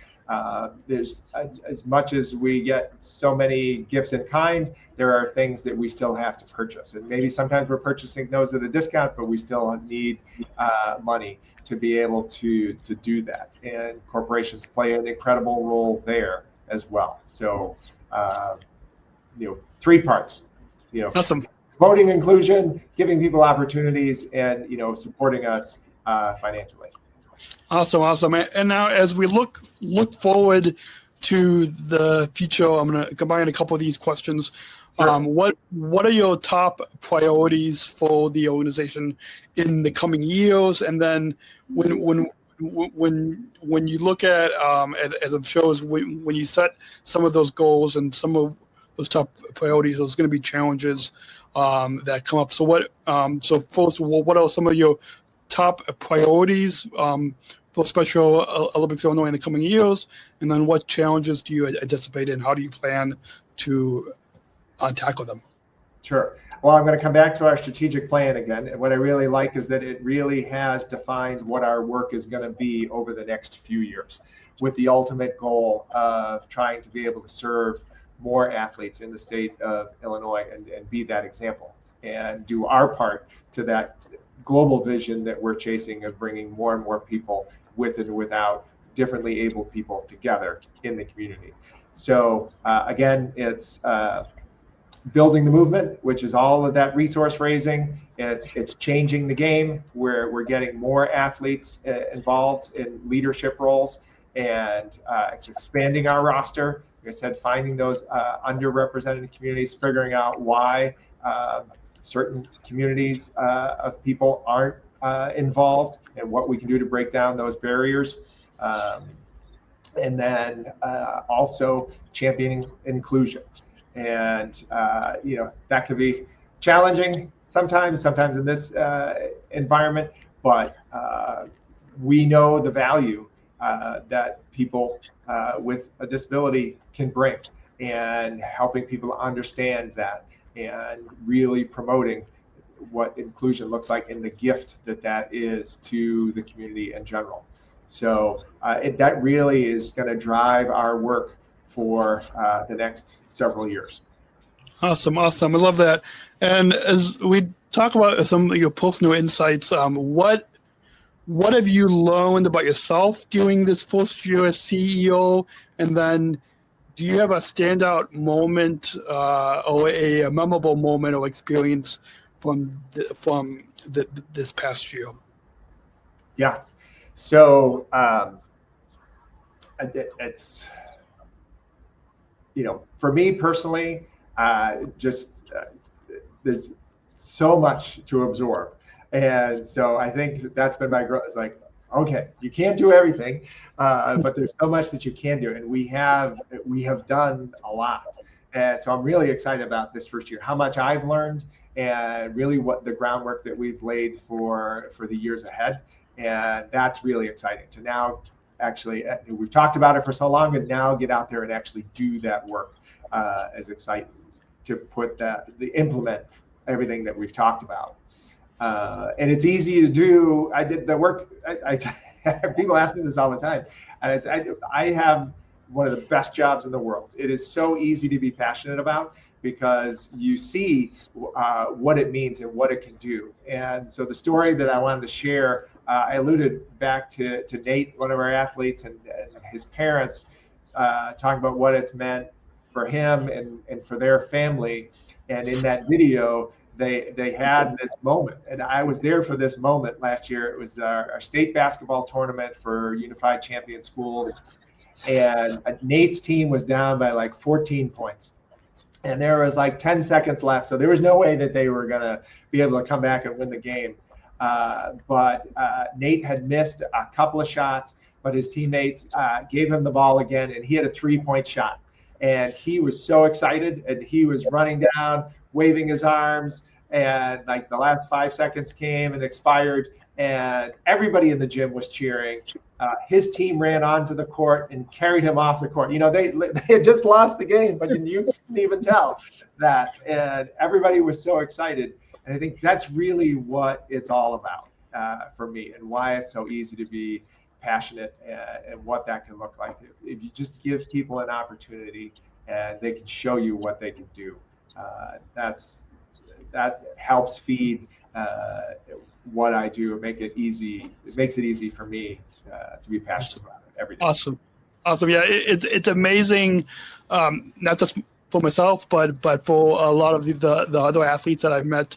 There's as much as we get so many gifts in kind, there are things that we still have to purchase, and maybe sometimes we're purchasing those at a discount, but we still need money to be able to do that. And corporations play an incredible role there as well. So, 3 parts. Awesome. Voting inclusion, giving people opportunities, and supporting us financially. Awesome. And now, as we look forward to the future, I'm going to combine a couple of these questions. Sure. What are your top priorities for the organization in the coming years? And then when you look at as it shows, when you set some of those goals and some of top priorities. There's going to be challenges that come up. So what are some of your top priorities for Special Olympics Illinois in the coming years? And then what challenges do you anticipate, and how do you plan to tackle them? Sure. Well, I'm going to come back to our strategic plan again. And what I really like is that it really has defined what our work is going to be over the next few years, with the ultimate goal of trying to be able to serve more athletes in the state of Illinois and be that example and do our part to that global vision that we're chasing of bringing more and more people with and without differently able people together in the community. So again, it's building the movement, which is all of that resource raising. It's changing the game where we're getting more athletes involved in leadership roles, and it's expanding our roster. Like I said, finding those underrepresented communities, figuring out why certain communities of people aren't involved, and what we can do to break down those barriers. And then also championing inclusion. And, that could be challenging sometimes in this environment, but we know the value that people with a disability can bring, and helping people understand that, and really promoting what inclusion looks like and the gift that is to the community in general. So that really is going to drive our work for the next several years. Awesome. I love that. And as we talk about some of your personal insights, what have you learned about yourself during this first year as CEO? And then do you have a standout moment or a memorable moment or experience from this past year? Yes. So it's, for me personally, there's so much to absorb. And so I think that's been my growth. It's like, okay, you can't do everything, but there's so much that you can do. And we have done a lot. And so I'm really excited about this first year, how much I've learned, and really what the groundwork that we've laid for the years ahead. And that's really exciting to now actually, we've talked about it for so long, and now get out there and actually do that work is exciting to implement everything that we've talked about. And it's easy to do. I did the work. People ask me this all the time. And I have one of the best jobs in the world. It is so easy to be passionate about, because you see what it means and what it can do. And so the story that I wanted to share, I alluded back to Nate, one of our athletes, and his parents, talking about what it's meant for him and for their family. And in that video, they had this moment, and I was there for this moment last year. It was our state basketball tournament for Unified Champion Schools, and Nate's team was down by like 14 points. And there was like 10 seconds left, so there was no way that they were going to be able to come back and win the game. But Nate had missed a couple of shots, but his teammates gave him the ball again, and he had a 3-point shot. And he was so excited, and he was running down, waving his arms, and like the last 5 seconds came and expired, and everybody in the gym was cheering. His team ran onto the court and carried him off the court. They had just lost the game, but you couldn't even tell that. And everybody was so excited. And I think that's really what it's all about for me, and why it's so easy to be passionate, and what that can look like if you just give people an opportunity and they can show you what they can do. That helps feed what I do, make it easy. It makes it easy for me to be passionate about it every day. Awesome. Yeah, it's amazing, not just for myself, but for a lot of the other athletes that I've met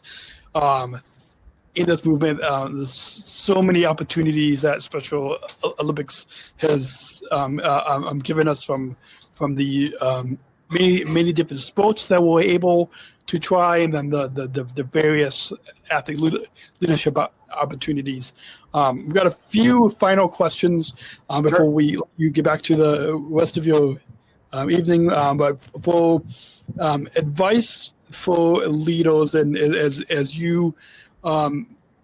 in this movement. There's so many opportunities that Special Olympics has given us from the many different sports that we're able to try, and then the various athlete leadership opportunities. We've got a few final questions before you get back to the rest of your evening. But for advice for leaders, and as you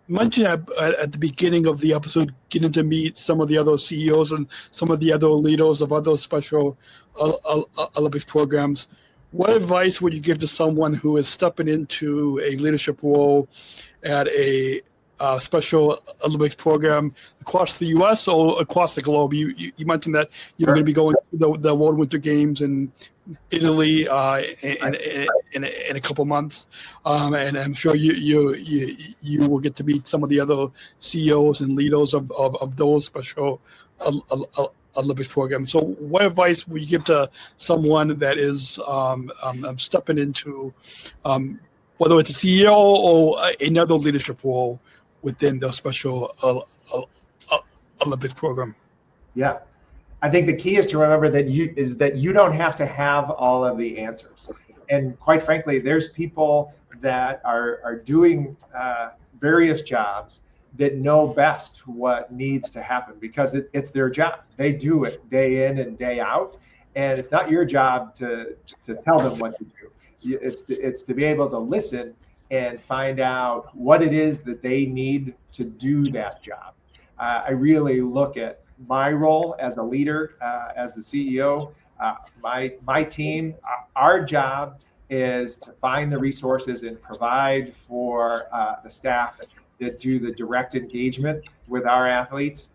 mentioned at the beginning of the episode, getting to meet some of the other CEOs and some of the other leaders of other Special Olympics programs, what advice would you give to someone who is stepping into a leadership role at a Special Olympics program across the U.S. or across the globe? You mentioned that you're going to be going to the World Winter Games in Italy in a couple months, and I'm sure you will get to meet some of the other CEOs and leaders of those Special Olympics programs. So what advice would you give to someone that is stepping into whether it's a CEO or another leadership role within the Special Olympics program? Yeah, I think the key is to remember that you don't have to have all of the answers. And quite frankly, there's people that are doing various jobs that know best what needs to happen because it's their job. They do it day in and day out, and it's not your job to tell them what to do. It's to be able to listen and find out what it is that they need to do that job. I really look at my role as a leader, as the CEO, my team. Our job is to find the resources and provide for the staff that do the direct engagement with our athletes.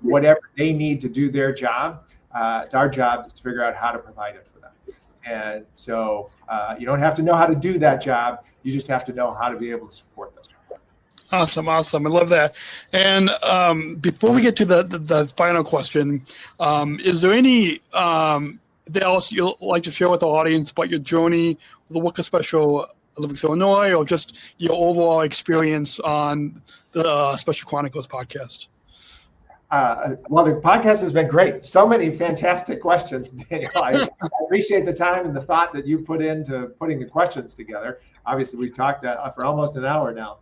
Whatever they need to do their job, it's our job to figure out how to provide it for them. And so you don't have to know how to do that job. You just have to know how to be able to support them. Awesome. I love that. And before we get to the final question, is there any that else you'd like to share with the audience about your journey with the work of Special Olympics Illinois, or just your overall experience on the Special Chronicles podcast? Well, the podcast has been great. So many fantastic questions, Daniel. I appreciate the time and the thought that you put into putting the questions together. Obviously, we've talked for almost an hour now,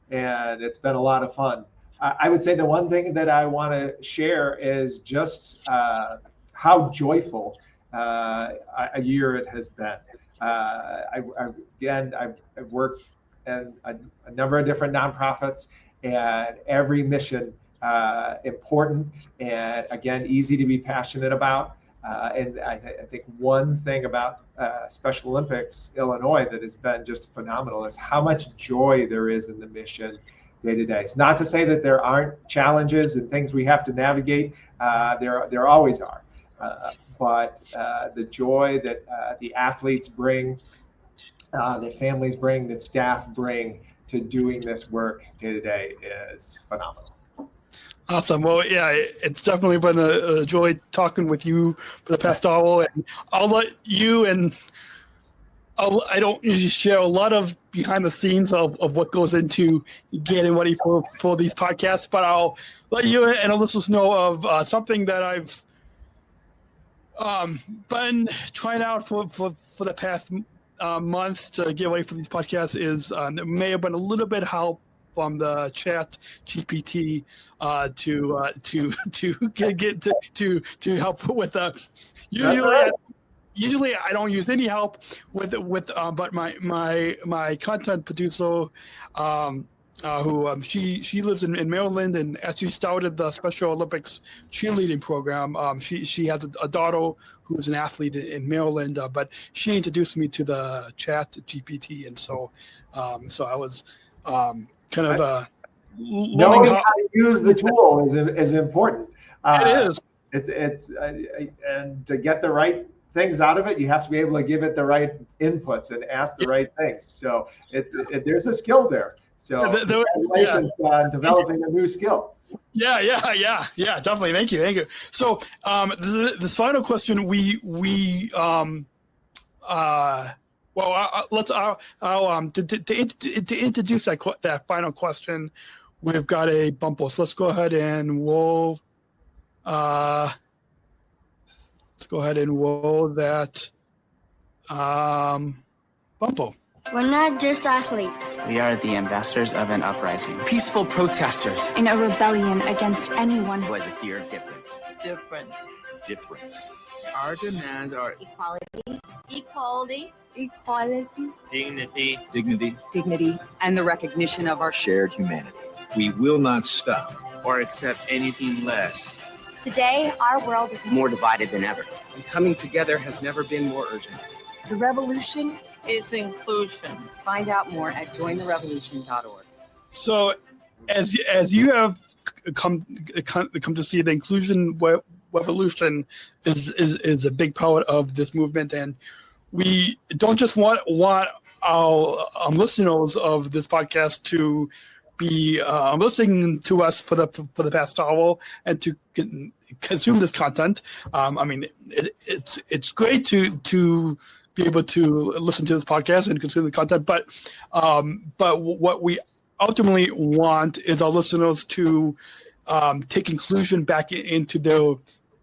and it's been a lot of fun. I would say the one thing that I want to share is just how joyful a year it has been. I've worked in a number of different nonprofits, and every mission important and, again, easy to be passionate about. And I think one thing about Special Olympics Illinois that has been just phenomenal is how much joy there is in the mission day to day. It's not to say that there aren't challenges and things we have to navigate. There always are. But the joy that the athletes bring, that families bring, that staff bring to doing this work day to day is phenomenal. Awesome. Well, yeah, it's definitely been a joy talking with you for the past hour. And I'll let you, and I don't usually share a lot of behind the scenes of what goes into getting ready for these podcasts, but I'll let you and our listeners know of something that I've been trying out for the past month to get ready for these podcasts. Is there may have been a little bit help from the Chat GPT to help with usually I don't use any help with but my content producer who she lives in Maryland and actually started the Special Olympics cheerleading program. She has a daughter who is an athlete in Maryland, but she introduced me to the Chat GPT, and so I was kind of knowing how to use the tool is important. It is. It's and to get the right things out of it, you have to be able to give it the right inputs and ask the right things. So there's a skill there. So congratulations on developing a new skill. Yeah, definitely. Thank you. So this final question, to introduce that final question, we've got a bumper. So let's go ahead and roll that bumper. We're not just athletes. We are the ambassadors of an uprising. Peaceful protesters. In a rebellion against anyone who has a fear of difference. Difference. Our demands are Equality. dignity, and the recognition of our shared humanity. We will not stop or accept anything less. Today, our world is More divided than ever. And coming together has never been more urgent. The revolution Is inclusion. Find out more at jointherevolution.org. So, as you have come to see, the inclusion revolution is a big part of this movement, and we don't just want our listeners of this podcast to be listening to us for the past hour and to consume this content. I mean, it's great to be able to listen to this podcast and consume the content, but what we ultimately want is our listeners to take inclusion back into their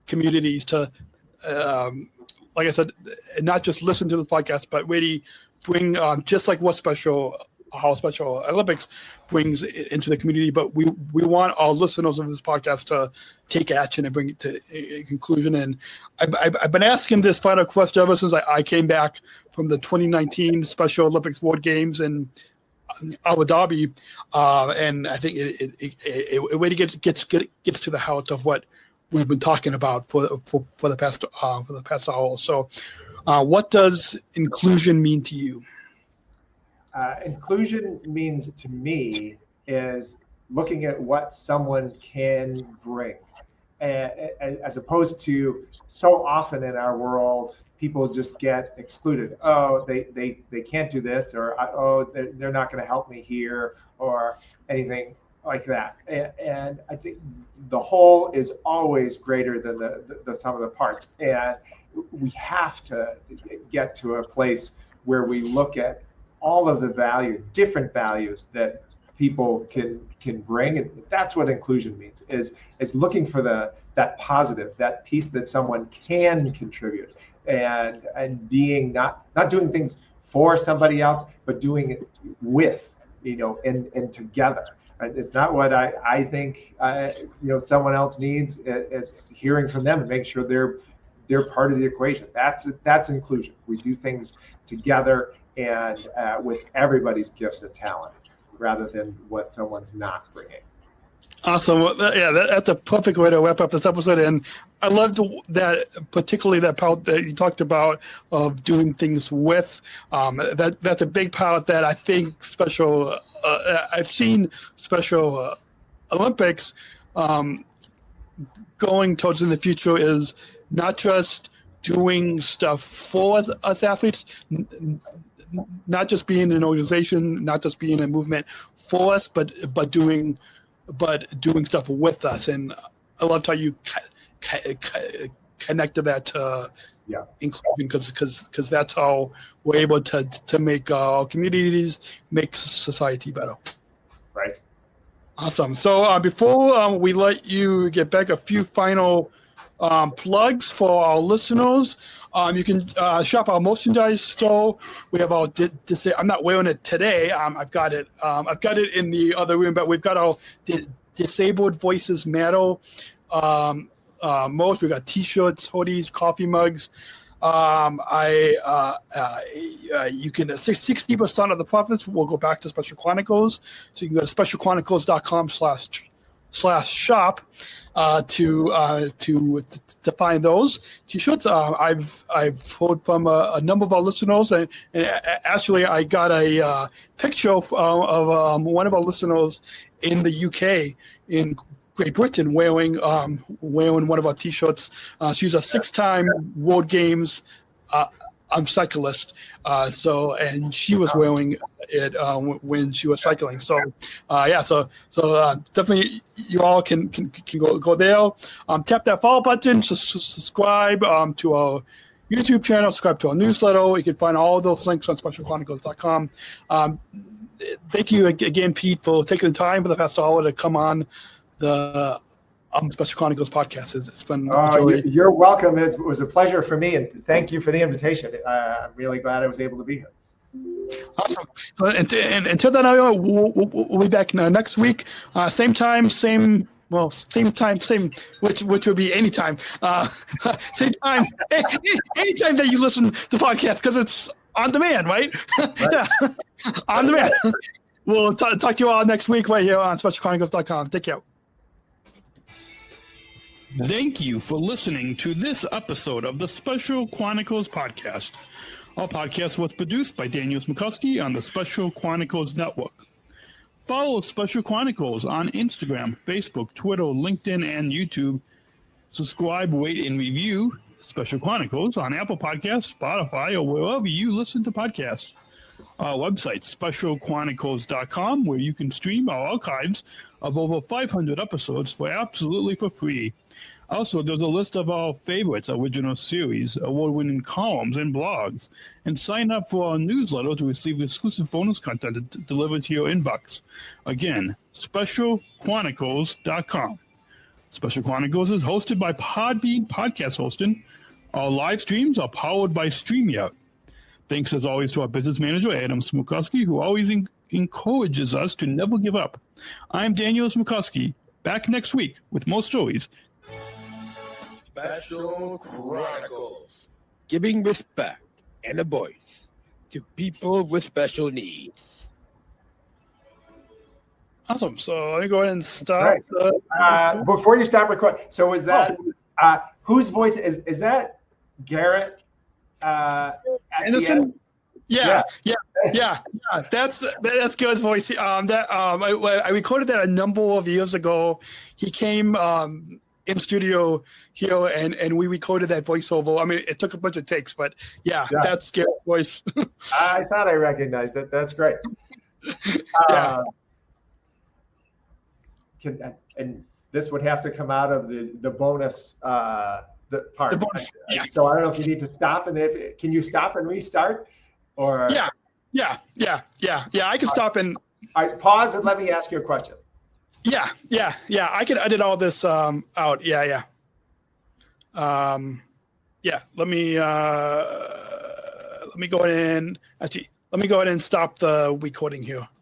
communities, to like I said, not just listen to the podcast, but really bring just like how Special Olympics brings it into the community. But we want our listeners of this podcast to take action and bring it to a conclusion. And I've been asking this final question ever since I came back from the 2019 Special Olympics World Games in Abu Dhabi, and I think it really gets to the heart of what we've been talking about for the past hour. So, what does inclusion mean to you? Inclusion means to me is looking at what someone can bring, as opposed to so often in our world, people just get excluded. Oh, they can't do this, or oh, they're not going to help me here, or anything like that. And I think the whole is always greater than the sum of the parts. And we have to get to a place where we look at all of the different values that people can bring, and that's what inclusion means. Is looking for that positive, that piece that someone can contribute, and being not doing things for somebody else, but doing it with, and together. It's not what I think someone else needs. It's hearing from them and making sure they're part of the equation. That's inclusion. We do things together and with everybody's gifts and talents, rather than what someone's not bringing. Awesome. Yeah, that's a perfect way to wrap up this episode. And I loved that, particularly that part that you talked about of doing things with. That's a big part that I think I've seen Special Olympics going towards in the future is not just doing stuff for us athletes, not just being an organization, not just being a movement for us, but doing stuff with us. And I loved how you connected that to inclusion, because that's how we're able to make our communities, make society better. Right. Awesome. So before we let you get back, a few final plugs for our listeners. You can shop our merchandise store. We have our I'm not wearing it today. I've got it in the other room, but we've got our Disabled Voices Matter merch. We've got T-shirts, hoodies, coffee mugs. You can 60% of the profits will go back to Special Chronicles. So you can go to specialchronicles.com/shop to find those T-shirts. I've heard from a number of our listeners, and actually I got a picture of one of our listeners in the UK, in Great Britain, wearing one of our T-shirts. She's a 6-time World Games cyclist, and she was wearing it when she was cycling. So definitely you all can go there. Tap that follow button, subscribe to our YouTube channel, subscribe to our newsletter. You can find all those links on specialchronicles.com. Thank you again, Pete, for taking the time for the past hour to come on the Special Chronicles podcast. It's been you're welcome. It was a pleasure for me, and thank you for the invitation. I'm really glad I was able to be here. Awesome. So, until then, we'll be back next week, same time, same Well, same time, which would be anytime. Same time, anytime that you listen to podcasts, because it's on demand, right? Yeah, on demand. We'll talk to you all next week right here on SpecialChronicles.com. Take care. Thank you for listening to this episode of the Special Chronicles Podcast. Our podcast was produced by Daniel Smrokowski on the Special Chronicles Network. Follow Special Chronicles on Instagram, Facebook, Twitter, LinkedIn, and YouTube. Subscribe, rate, and review Special Chronicles on Apple Podcasts, Spotify, or wherever you listen to podcasts. Our website, specialchronicles.com, where you can stream our archives of over 500 episodes for free. Also, there's a list of our favorites, original series, award-winning columns, and blogs. And sign up for our newsletter to receive exclusive bonus content delivered to your inbox. Again, specialchronicles.com. Special Chronicles is hosted by Podbean Podcast Hosting. Our live streams are powered by StreamYard. Thanks, as always, to our business manager, Adam Smrokowski, who always encourages us to never give up. I'm Daniel Smrokowski, back next week with more stories. Special Chronicles, giving respect and a voice to people with special needs. Awesome. So let me go ahead and stop. Right. Before you stop recording, so is that whose voice is that? Garrett Anderson? Yeah. That's Garrett's voice. I recorded that a number of years ago. He came in studio here, and we recorded that voiceover. I mean, it took a bunch of takes, but yeah. That's Garrett's voice. I thought I recognized it. That's great. And this would have to come out of the bonus the part. The bonus, So I don't know if you need to stop, and can you stop and restart? Or yeah. I can stop and pause and let me ask you a question. Yeah. I can edit all this out. Yeah. Let me go ahead and stop the recording here.